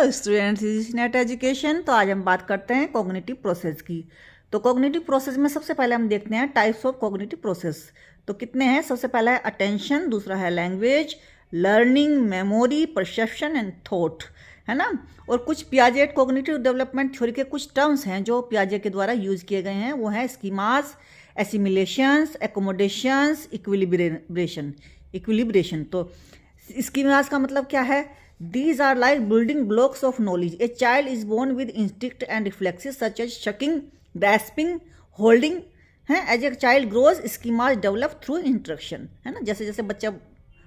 Hello students, is net education. तो आज हम बात करते हैं कॉग्निटिव प्रोसेस की। तो कॉग्निटिव प्रोसेस में सबसे पहले हम देखते हैं टाइप्स ऑफ कॉग्निटिव प्रोसेस। तो कितने हैं? सबसे पहला है अटेंशन, दूसरा है language, learning, memory, perception and thought, है ना। और कुछ पियाजेट कॉग्निटिव डेवलपमेंट थ्योरी के कुछ टर्म्स हैं जो पियाजे के द्वारा यूज किए गए हैं। वो है स्कीमास, एसिमिलेशंस, एकोमोडेशंस, इक्विलिब्रेशन। तो स्कीमास का मतलब क्या है? These are like building blocks of knowledge. A child is born with instinct and reflexes such as sucking, grasping, holding. है as a child grows schemas develop through instruction, है ना। जैसे जैसे बच्चा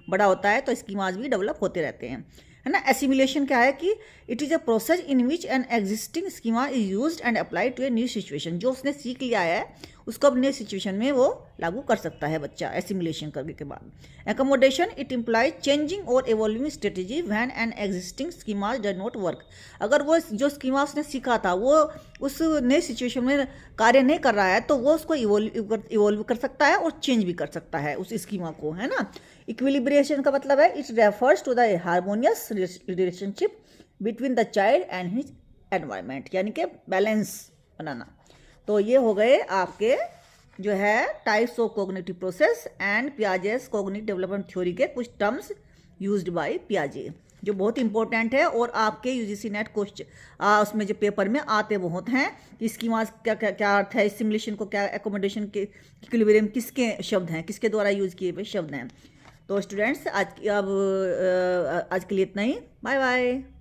बड़ा होता है तो स्कीमाज भी डेवलप होते रहते हैं, है ना। एसिमिलेशन क्या है कि it is a process in which an existing schema is used and applied to a new situation. जो उसने सीख लिया है उसको अब नई सिचुएशन में वो लागू कर सकता है बच्चा एसिमिलेशन करने के बाद। एकोमोडेशन इट इम्प्लाइज चेंजिंग और evolving strategy when an existing schema does not work. अगर वो जो स्कीमा उसने सीखा था वो उस नई सिचुएशन में कार्य नहीं कर रहा है तो वो उसको इवॉल्व कर सकता है और चेंज भी कर सकता है उस स्कीमा को, है ना। इक्विलिब्रेशन का मतलब है it refers to the harmonious relationship between the child and his environment, यानी कि बैलेंस बनाना। तो ये हो गए आपके जो है types of cognitive process and Piaget's cognitive development theory के कुछ टर्म्स यूज्ड बाय पियाजे, जो बहुत इंपॉर्टेंट है। और आपके यूजीसी नेट क्वेश्चन उसमें जो पेपर में आते बहुत हैं कि इसकी वहाँ क्या क्या क्या अर्थ है, सिमुलेशन को क्या, एकोमोडेशन के, इक्विलिब्रियम किसके शब्द हैं, किसके द्वारा यूज किए हुए शब्द हैं। तो स्टूडेंट्स आज के लिए इतना ही। Bye bye.